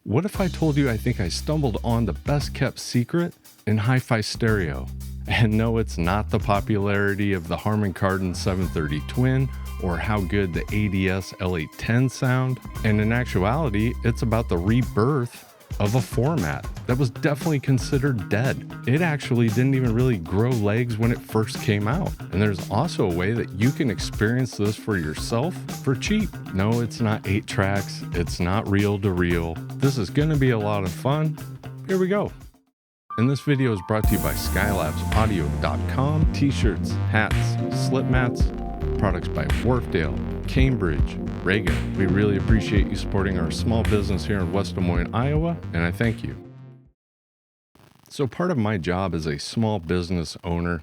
What if I told you I think I stumbled on the best kept secret in hi-fi stereo? And no, it's not the popularity of the Harman Kardon 730 Twin or how good the ADS L810 sound. And in actuality, it's about the rebirth of a format that was definitely considered dead. It actually didn't even really grow legs when it first came out. And there's also a way that you can experience this for yourself for cheap. No, it's not 8 tracks. It's not reel to reel. This is going to be a lot of fun. Here we go. And this video is brought to you by skylabsaudio.com. T-shirts, hats, slip mats, products by Wharfdale, Cambridge, Reagan. We really appreciate you supporting our small business here in West Des Moines, Iowa, and I thank you. So part of my job as a small business owner,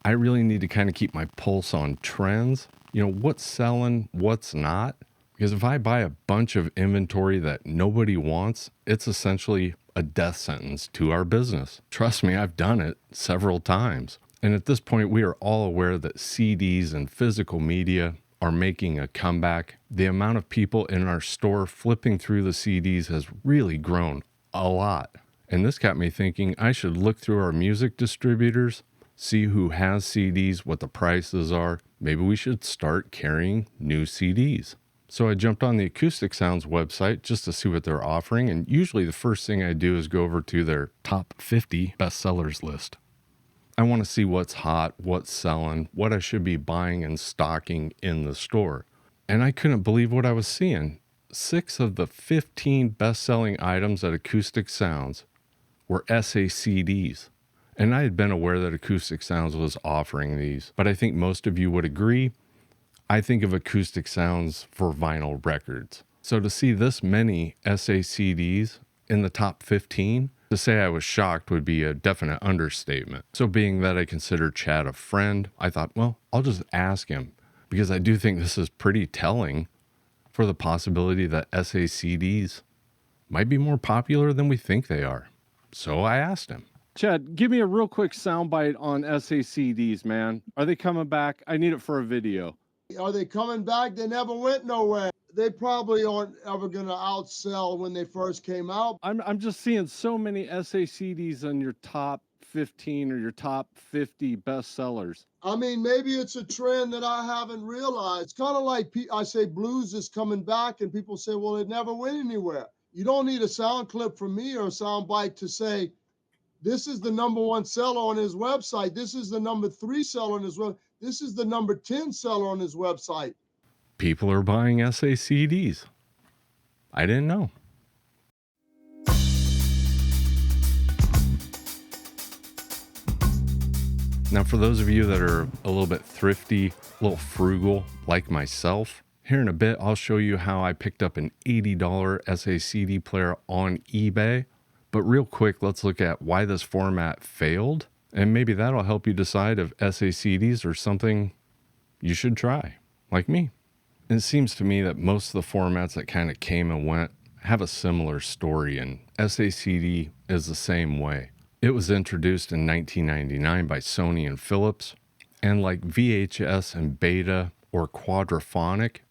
I really need to kind of keep my pulse on trends. You know, what's selling, what's not. Because if I buy a bunch of inventory that nobody wants, it's essentially a death sentence to our business. Trust me, I've done it several times. And at this point, we are all aware that CDs and physical media are making a comeback. The amount of people in our store flipping through the CDs has really grown a lot. And this got me thinking I should look through our music distributors, see who has CDs, what the prices are. Maybe we should start carrying new CDs. So I jumped on the Acoustic Sounds website just to see what they're offering, and usually the first thing I do is go over to their top 50 bestsellers list. I want to see what's hot, what's selling, what I should be buying and stocking in the store. And I couldn't believe what I was seeing. 6 of the 15 best-selling items at Acoustic Sounds were SACDs. And I had been aware that Acoustic Sounds was offering these, but I think most of you would agree. I think of Acoustic Sounds for vinyl records. So to see this many SACDs in the top 15, to say I was shocked would be a definite understatement. So being that I consider Chad a friend, I thought, well, I'll just ask him, because I do think this is pretty telling for the possibility that SACDs might be more popular than we think they are. So I asked him. Chad, give me a real quick soundbite on SACDs, man. Are they coming back? I need it for a video. Are they coming back? They never went nowhere. They probably aren't ever going to outsell when they first came out. I'm just seeing so many SACDs on your top 15 or your top 50 bestsellers. I mean, maybe it's a trend that I haven't realized. It's kind of like I say blues is coming back, and people say, well, it never went anywhere. You don't need a sound clip from me or a sound bite to say, this is the #1 seller on his website. This is the #3 seller on his website. This is the #10 seller on his website. People are buying SACDs. I didn't know. Now, for those of you that are a little bit thrifty, a little frugal like myself, here in a bit, I'll show you how I picked up an $80 SACD player on eBay. But real quick, let's look at why this format failed. And maybe that'll help you decide if SACDs are something you should try, like me. And it seems to me that most of the formats that kind of came and went have a similar story, and SACD is the same way. It was introduced in 1999 by Sony and Philips, and like VHS and Beta or Quadraphonic,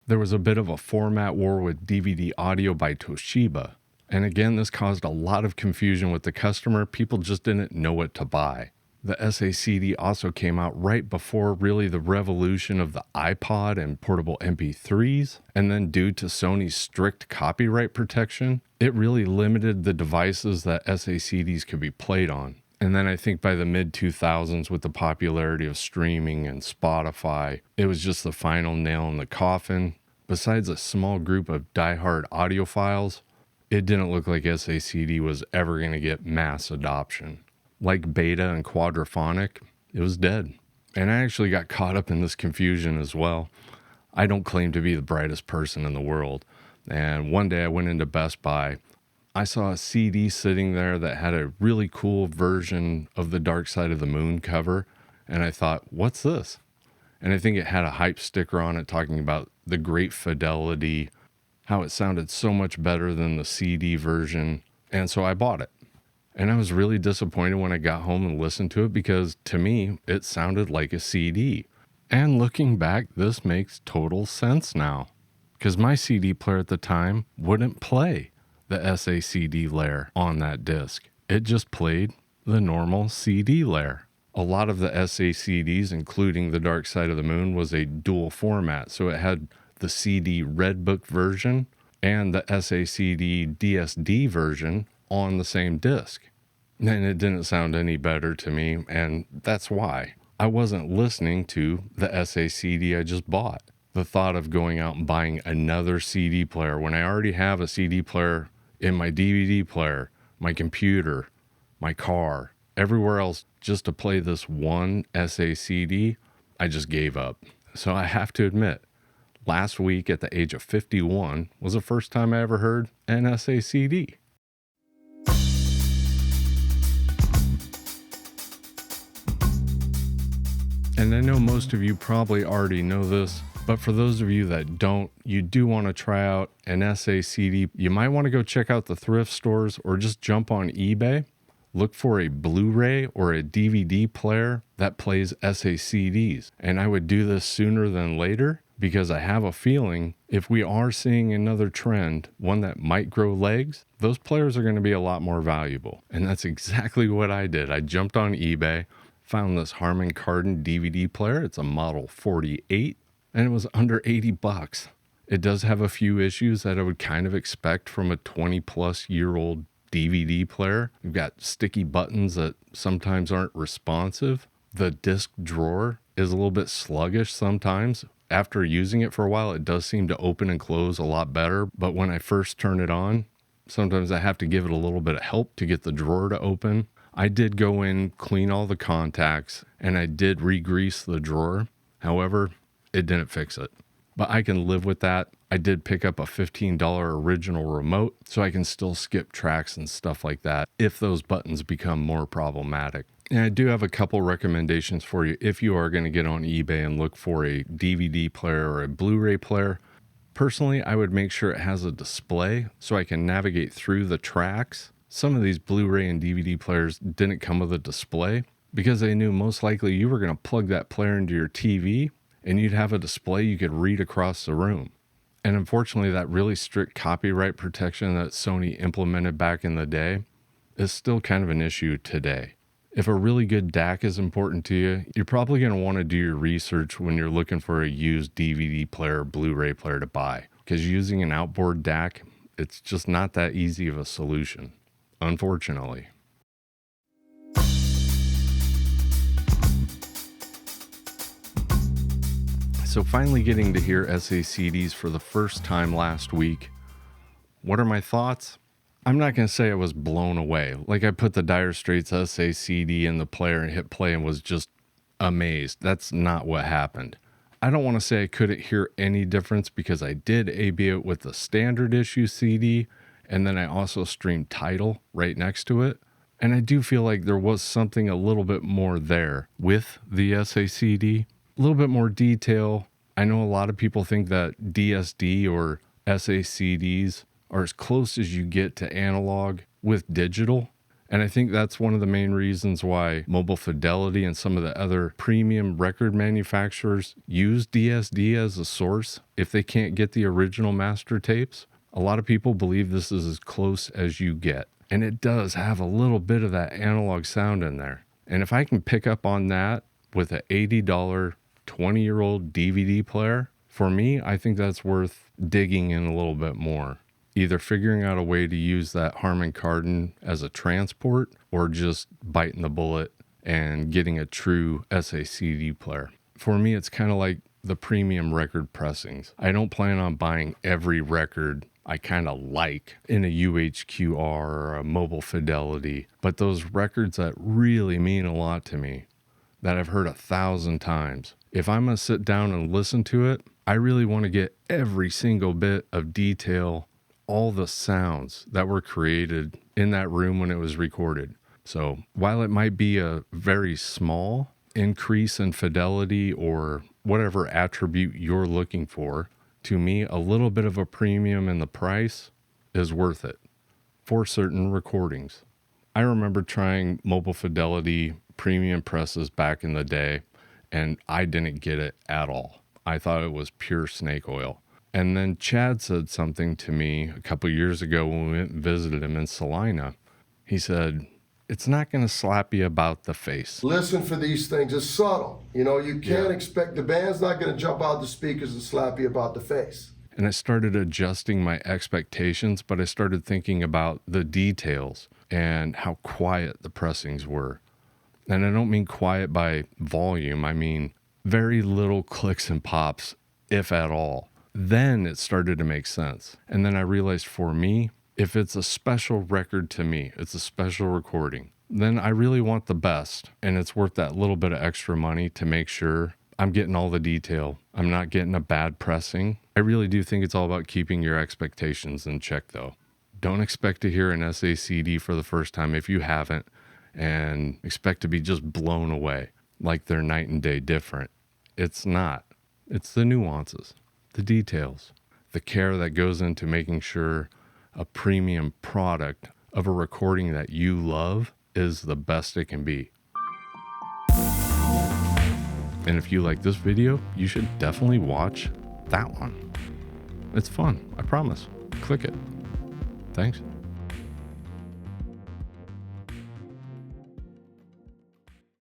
there was a bit of a format war with DVD-Audio by Toshiba. And again, this caused a lot of confusion with the customer. People just didn't know what to buy. The SACD also came out right before really the revolution of the iPod and portable MP3s. And then due to Sony's strict copyright protection, it really limited the devices that SACDs could be played on. And then I think by the mid-2000s, with the popularity of streaming and Spotify, it was just the final nail in the coffin. Besides a small group of diehard audiophiles, it didn't look like SACD was ever going to get mass adoption. Like Beta and Quadraphonic, it was dead. And I actually got caught up in this confusion as well. I don't claim to be the brightest person in the world. And one day I went into Best Buy. I saw a CD sitting there that had a really cool version of the Dark Side of the Moon cover. And I thought, what's this? And I think it had a hype sticker on it talking about the great fidelity, how it sounded so much better than the CD version. And so I bought it. And I was really disappointed when I got home and listened to it, because to me, it sounded like a CD. And looking back, this makes total sense now, because my CD player at the time wouldn't play. the SACD layer on that disc. It just played the normal CD layer. A lot of the SACDs, including The Dark Side of the Moon, was a dual format. So it had the CD Red Book version and the SACD DSD version on the same disc. And it didn't sound any better to me, and that's why. I wasn't listening to the SACD I just bought. The thought of going out and buying another CD player when I already have a CD player in my DVD player, my computer, my car, everywhere else, just to play this one SACD, I just gave up. So I have to admit, last week at the age of 51 was the first time I ever heard an SACD. And I know most of you probably already know this, but for those of you that don't, you do want to try out an SACD. You might want to go check out the thrift stores or just jump on eBay. Look for a Blu-ray or a DVD player that plays SACDs. And I would do this sooner than later because I have a feeling if we are seeing another trend, one that might grow legs, those players are going to be a lot more valuable. And that's exactly what I did. I jumped on eBay, found this Harman Kardon DVD player. It's a model 48 and it was under 80 bucks. It does have a few issues that I would kind of expect from a 20-plus-year-old DVD player. You've got sticky buttons that sometimes aren't responsive. The disc drawer is a little bit sluggish sometimes. After using it for a while, it does seem to open and close a lot better. But when I first turn it on, sometimes I have to give it a little bit of help to get the drawer to open. I did go in, clean all the contacts, and I did re-grease the drawer. However, it didn't fix it. But I can live with that. I did pick up a $15 original remote, so I can still skip tracks and stuff like that if those buttons become more problematic. And I do have a couple recommendations for you if you are going to get on eBay and look for a DVD player or a Blu-ray player. Personally, I would make sure it has a display so I can navigate through the tracks. Some of these Blu-ray and DVD players didn't come with a display because they knew most likely you were going to plug that player into your TV and you'd have a display you could read across the room. And unfortunately, that really strict copyright protection that Sony implemented back in the day is still kind of an issue today. If a really good DAC is important to you, you're probably going to want to do your research when you're looking for a used DVD player, Blu-ray player to buy. Because using an outboard DAC, it's just not that easy of a solution, unfortunately. So finally getting to hear SACDs for the first time last week. What are my thoughts? I'm not going to say I was blown away. Like I put the Dire Straits SACD in the player and hit play and was just amazed. That's not what happened. I don't want to say I couldn't hear any difference because I did AB it with the standard issue CD and then I also streamed Tidal right next to it. And I do feel like there was something a little bit more there with the SACD. A little bit more detail. I know a lot of people think that DSD or SACDs are as close as you get to analog with digital. And I think that's one of the main reasons why Mobile Fidelity and some of the other premium record manufacturers use DSD as a source if they can't get the original master tapes. A lot of people believe this is as close as you get. And it does have a little bit of that analog sound in there. And if I can pick up on that with an $80 20-year-old DVD player, for me, I think that's worth digging in a little bit more. Either figuring out a way to use that Harman Kardon as a transport or just biting the bullet and getting a true SACD player. For me, it's kind of like the premium record pressings. I don't plan on buying every record I kind of like in a UHQR or a Mobile Fidelity, but those records that really mean a lot to me, that I've heard 1,000 times, if I'm going to sit down and listen to it, I really want to get every single bit of detail, all the sounds that were created in that room when it was recorded. So while it might be a very small increase in fidelity or whatever attribute you're looking for, to me, a little bit of a premium in the price is worth it for certain recordings. I remember trying Mobile Fidelity premium presses back in the day, and I didn't get it at all. I thought it was pure snake oil. And then Chad said something to me a couple years ago when we went and visited him in Salina. He said, it's not going to slap you about the face. Listen for these things. It's subtle. You know, you can't expect, the band's not going to jump out the speakers and slap you about the face. And I started adjusting my expectations, but I started thinking about the details and how quiet the pressings were. And I don't mean quiet by volume. I mean very little clicks and pops, if at all. Then it started to make sense. And then I realized for me, if it's a special record to me, it's a special recording, then I really want the best. And it's worth that little bit of extra money to make sure I'm getting all the detail. I'm not getting a bad pressing. I really do think it's all about keeping your expectations in check, though. Don't expect to hear an SACD for the first time if you haven't, and expect to be just blown away like they're night and day different. It's not. It's the nuances, the details, the care that goes into making sure a premium product of a recording that you love is the best it can be. And if you like this video, you should definitely watch that one. It's fun, I promise. Click it. Thanks.